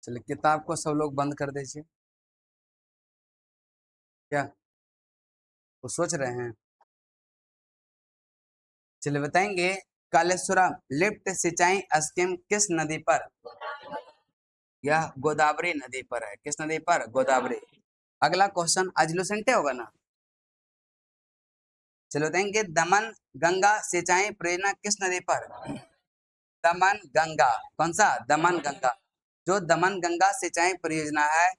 चलिए किताब को सब लोग बंद कर दीजिए। क्या वो सोच रहे हैं? चलिए बताएंगे। कालेश्वरम लिफ्ट सिंचाई स्कीम किस नदी पर? यह गोदावरी नदी पर है। किस नदी पर? गोदावरी। अगला क्वेश्चन एडजेसेंट होगा ना। चलो बताएंगे दमन गंगा सिंचाई परियोजना किस नदी पर? दमन गंगा। कौन सा? दमन गंगा। जो दमन गंगा सिंचाई परियोजना है,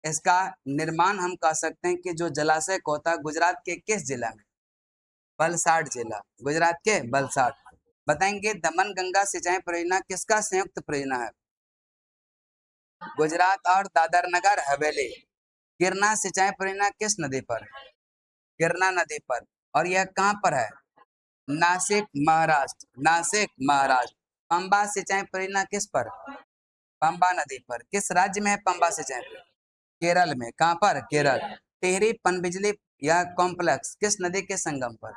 इसका निर्माण हम कह सकते हैं कि जो जलाशय को होता है गुजरात के किस जिला में? वलसाड जिला। गुजरात के वलसाड। बताएंगे दमन गंगा सिंचाई परियोजना किसका संयुक्त परियोजना है? गुजरात और दादर नगर हवेली। गिरना सिंचाई परियोजना किस नदी पर? गिरना नदी पर। और यह कहाँ पर है? नासिक महाराष्ट्र। नासिक महाराष्ट्र। पंबा सिंचाई परियोजना किस पर? पंबा नदी पर। किस राज्य में है पंबा सिंचाई परियोजना? केरल में। कहाँ पर? केरल। टिहरी पनबिजली या कॉम्प्लेक्स किस नदी के संगम पर?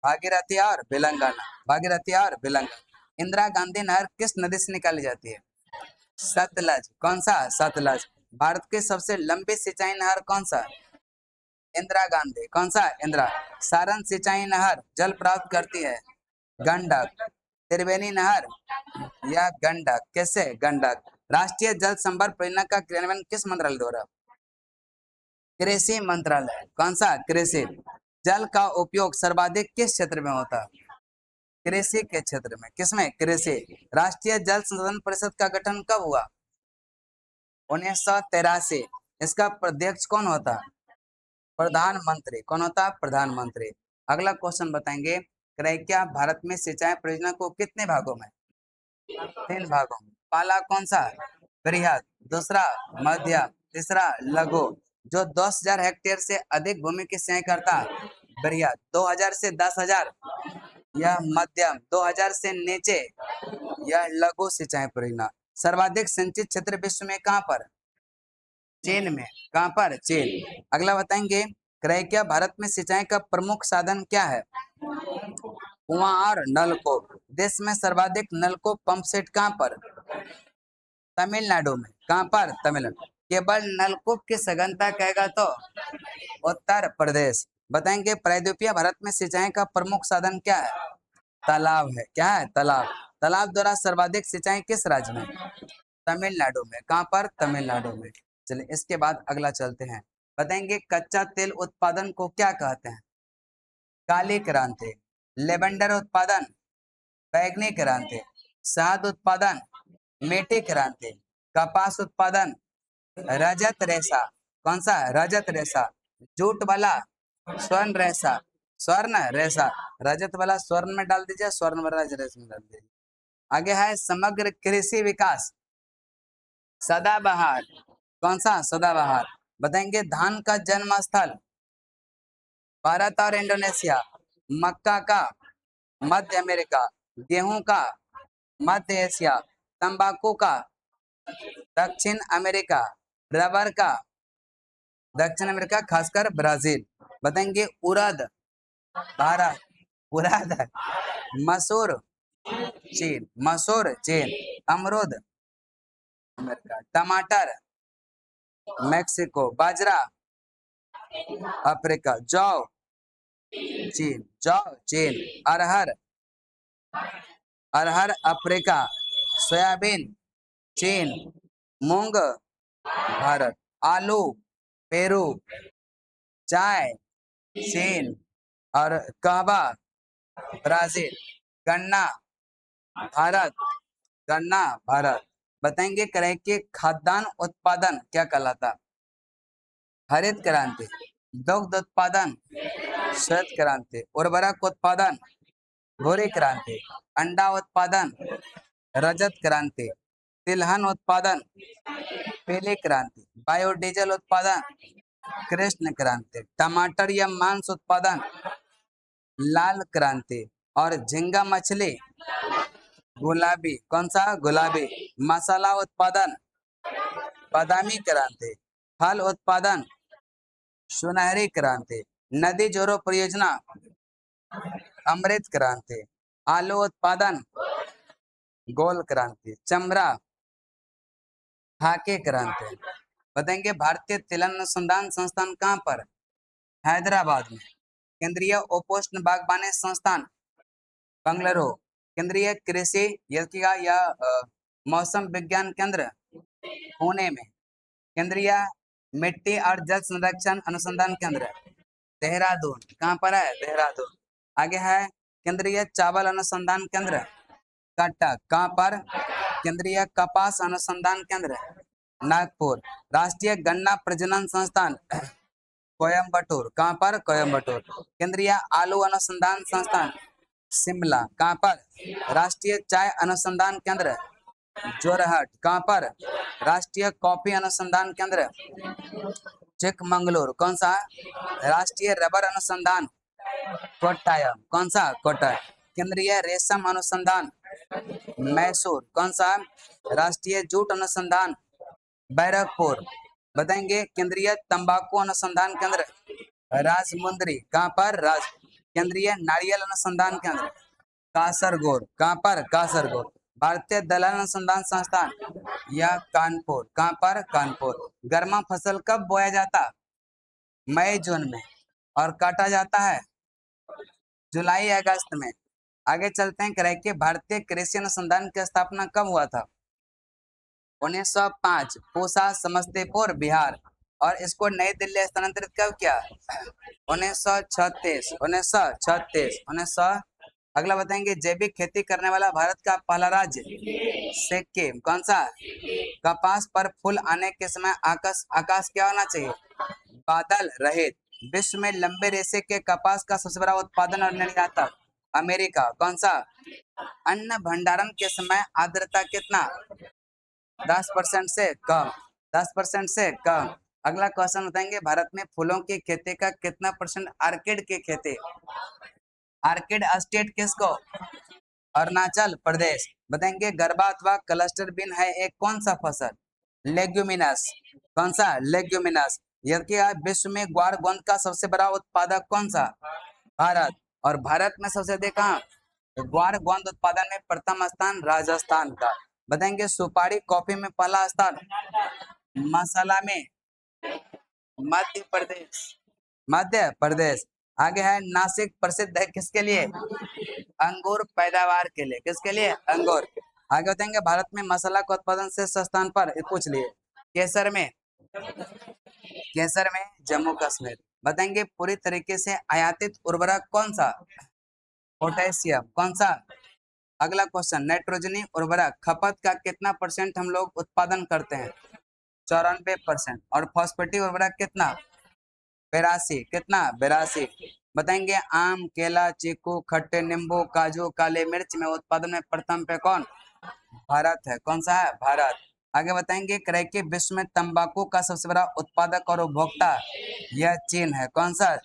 भागीरथी और बेलंगाना। भागीरथी और बेलंगाना। इंदिरा गांधी नहर किस नदी से निकाली जाती है? सतलज। कौन सा? सतलज। भारत की सबसे लंबी सिंचाई नहर कौन सा? इंदिरा गांधी। कौन सा? इंदिरा। सारण सिंचाई नहर जल प्राप्त करती है? गंडक। त्रिवेणी नहर या गंडक? कैसे? गंडक। राष्ट्रीय जल संवर्धन परियोजना का क्रियान्वयन किस मंत्रालय द्वारा? कृषि मंत्रालय। कौन सा? कृषि। जल का उपयोग सर्वाधिक किस क्षेत्र में होता है? कृषि के क्षेत्र में। किसमें? कृषि। राष्ट्रीय जल संसाधन परिषद का गठन कब हुआ? 1983। इसका अध्यक्ष कौन होता? प्रधानमंत्री। कौन होता? प्रधानमंत्री। अगला क्वेश्चन बताएंगे। क्या भारत में सिंचाई परियोजना को कितने भागों में? 3 भागों में। पहला कौन सा? बृहद। दूसरा मध्यम। तीसरा लघु। जो 10,000 हेक्टेयर से अधिक भूमि की सिंचाई करता है, बृहद। 2000 से 10,000 यह मध्यम। 2000 से नीचे यह लघु सिंचाई परियोजना। सर्वाधिक सिंचित क्षेत्र विश्व में कहाँ पर? चीन में। कहाँ पर? चीन। अगला बताएंगे। क्या भारत में सिंचाई का प्रमुख साधन क्या है? कुआं और नलकूप। देश में सर्वाधिक नलकूप पंप सेट कहाँ पर? तमिलनाडु में। कहाँ पर? तमिलनाडु। केवल नलकूप की सघनता कहेगा तो उत्तर प्रदेश। बताएंगे प्रायद्वीपीय भारत में सिंचाई का प्रमुख साधन क्या है? तालाब है। क्या है? तालाब। तालाब द्वारा सर्वाधिक सिंचाई किस राज्य में? तमिलनाडु में। कहाँ पर? तमिलनाडु में। चलिए इसके बाद अगला चलते हैं। बताएंगे कच्चा तेल उत्पादन को क्या कहते हैं? काली क्रांति। लेवेंडर उत्पादन? बैंगनी क्रांति। शहद उत्पादन? मीठी क्रांति। कपास उत्पादन? रजत रेशा। कौन सा? रजत रेशा। जूट वाला? स्वर्ण रेशा। स्वर्ण रेशा। रजत वाला स्वर्ण में डाल दीजिए, स्वर्ण वाला रजत रेशा में डाल दीजिए। आगे है समग्र कृषि विकास। सदाबहार। कौन सा? सदाबहार। बताएंगे धान का जन्म स्थल? भारत और इंडोनेशिया। मक्का का? मध्य अमेरिका। गेहूं का? मध्य एशिया। तंबाकू का? दक्षिण अमेरिका। रबर का? दक्षिण अमेरिका, खासकर ब्राजील। बताएंगे उड़द? भारत। उड़द। मसूर? चीन। मसूर चीन। अमरूद? अमेरिका। टमाटर? मैक्सिको। बाजरा? अफ्रीका। जौ? चीन। जौ चीन। अरहर? अरहर अफ्रीका। सोयाबीन? चीन। मूंग? भारत। आलू? पेरू। चाय? चीन। और कहवा? ब्राजील। गन्ना? भारत। गन्ना भारत। बताएंगे करें कि खाद्यान्न उत्पादन क्या कहलाता? हरित क्रांति। दुग्ध उत्पादन? श्वेत क्रांति। उर्वरक उत्पादन? भूरी क्रांति। अंडा उत्पादन? रजत क्रांति। तिलहन उत्पादन? पीली क्रांति। बायोडीजल उत्पादन? कृष्ण क्रांति। टमाटर या मांस उत्पादन? लाल क्रांति। और झींगा मछली? गुलाबी। कौन सा? गुलाबी। मसाला उत्पादन? बादामी क्रांति। फल उत्पादन? सुनहरी क्रांति। नदी जोड़ो परियोजना? अमृत क्रांति। आलू उत्पादन? गोल क्रांति। चमड़ा? खाके क्रांति। बताएंगे भारतीय तेल अनुसंधान संस्थान कहाँ पर? हैदराबाद में। केंद्रीय उपोष्ण बागवानी संस्थान बंगलुरु। केंद्रीय कृषि या मौसम विज्ञान केंद्र पुणे में। केंद्रीय मिट्टी और जल संरक्षण अनुसंधान केंद्र देहरादून। कहाँ पर है? देहरादून। आगे है केंद्रीय चावल अनुसंधान केंद्र कटक। कहाँ पर? केंद्रीय कपास अनुसंधान केंद्र नागपुर। राष्ट्रीय गन्ना प्रजनन संस्थान कोयम्बटूर। कहाँ पर? कोयम्बटूर। केंद्रीय आलू अनुसंधान संस्थान शिमला। कहाँ पर? राष्ट्रीय चाय अनुसंधान केंद्र जोरहट। कहाँ पर? राष्ट्रीय कॉफी अनुसंधान केंद्र चिकमंगलुरु। कौन सा? राष्ट्रीय रबर अनुसंधान कोट्टायम। कौन सा? कोट्टायम। केंद्रीय रेशम अनुसंधान मैसूर। कौन सा? राष्ट्रीय जूट अनुसंधान बैरकपुर। बताएंगे केंद्रीय तंबाकू अनुसंधान केंद्र राजमुंदरी। कहाँ पर? केंद्रीय नारियल अनुसंधान केंद्र कासरगोड। कहाँ पर? कासरगोड। भारतीय दलहन अनुसंधान संस्थान यह कानपुर। कहाँ पर? कानपुर। गर्मा फसल कब बोया जाता? मई जून में। और काटा जाता है जुलाई अगस्त में। आगे चलते हैं, करें कि भारतीय कृषि अनुसंधान की स्थापना कब हुआ था? 1905 पूसा समस्तीपुर बिहार। और इसको नई दिल्ली स्थानांतरित कब किया? 1936। 1936। 1900। अगला बताएंगे जैविक खेती करने वाला भारत का पहला राज्य सिक्किम। कौन सा? कपास पर फूल आने के समय आकाश आकाश क्या होना चाहिए? बादल रहित। विश्व में लंबे रेशे के कपास का सबसे बड़ा उत्पादन और निर्यातक अमेरिका। कौन सा? अन्न भंडारण के समय आर्द्रता कितना? 10% से कम। 10% से कम। अगला क्वेश्चन बताएंगे भारत में फूलों की खेती का कितना परसेंट आर्किड की खेती? आर्किड स्टेट किसको? अरुणाचल प्रदेश। बताएंगे गरबा अथवा क्लस्टर बीन है एक कौन सा फसल? लेग्यूमिनस। कौन सा? लेग्यूमिनस। यदि विश्व में ग्वार गोंद का सबसे बड़ा उत्पादक कौन सा? भारत। और भारत में सबसे अधिक कहाँ? ग्वार गोंद उत्पादन में प्रथम स्थान राजस्थान का। बताएंगे सुपारी कॉफी में पहला स्थान मसाला में मध्य प्रदेश। मध्य प्रदेश। आगे है नासिक प्रसिद्ध है किसके लिए? अंगूर पैदावार के लिए। किसके लिए? अंगूर। आगे बताएंगे भारत में मसाला का उत्पादन शीर्ष स्थान पर पूछ लिए। केसर में। केसर में जम्मू कश्मीर। बताएंगे पूरी तरीके से आयातित उर्वरक कौन सा? पोटेशियम। कौन सा? अगला क्वेश्चन नाइट्रोजनी उर्वरक खपत का कितना परसेंट हम लोग उत्पादन करते हैं? 94%। और फॉस्फेटिक उर्वरक कितना? 82। कितना? 82। बताएंगे आम केला चीकू खट्टे नींबू काजू काले मिर्च में उत्पादन में प्रथम पे कौन? भारत है। कौन सा है? भारत। आगे बताएंगे क्रय के विश्व में तंबाकू का सबसे बड़ा उत्पादक और उपभोक्ता यह चीन है। कौन सा?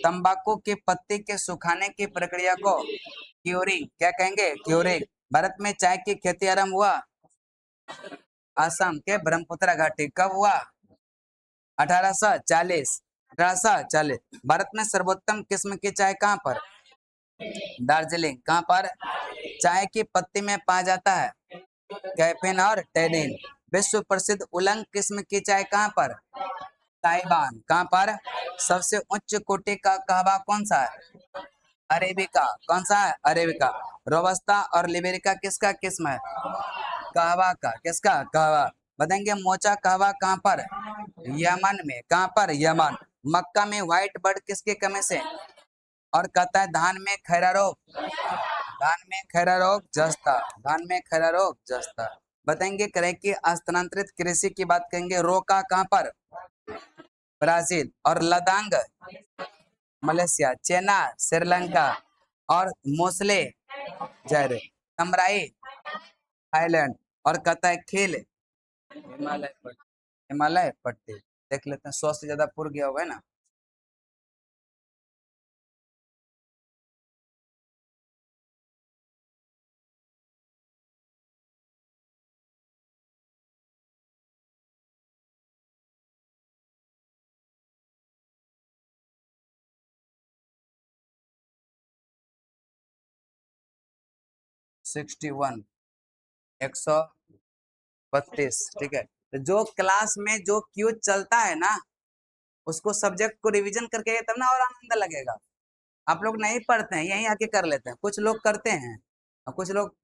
तंबाकू की पत्ती के सुखाने की प्रक्रिया को क्यूरिंग क्या कहेंगे? क्यूरिंग। भारत में चाय की खेती आरंभ हुआ असम के ब्रह्मपुत्र घाटी। कब हुआ? 1840। 1840। भारत में सर्वोत्तम किस्म की चाय कहाँ पर? दार्जिलिंग। कहाँ पर? चाय की पत्ती में पाया जाता है कैफीन और टैनिन। विश्व प्रसिद्ध उलंग किस्म की चाय कहाँ पर? ताइवान। कहाँ पर? सबसे उच्च कोटि का कहवा कौन सा है? अरेबिका। कौन सा है? अरेबिका। रोबस्ता और लिबेरिका किसका किस्म है? कहवा का। किसका? कहवा। बताएंगे मोचा कहवा कहाँ पर? यमन में। कहाँ पर? यमन। मक्का में व्हाइट बर्ड किसके कमी से? और कहता है धान में खैरा रोग। धान में खैरा रोग जस्ता। धान में खैरा रोग जस्ता। बताएंगे करें कि स्थानांतरित कृषि की बात करेंगे रोका कहाँ पर? ब्राजील। और लदांग मलेशिया। चेना श्रीलंका। और मोसले जैरे तमराई थाईलैंड। और कहता है खील हिमालय पट्टी। हिमालय पट्टी। देख लेते हैं 100 से ज्यादा पुर गया हुआ है ना। Sixty one 132। ठीक है। तो जो क्लास में जो क्यूज चलता है ना, उसको सब्जेक्ट को रिवीजन करके तब ना और आनंद लगेगा। आप लोग नहीं पढ़ते हैं, यहीं आके कर लेते हैं, कुछ लोग करते हैं और कुछ लोग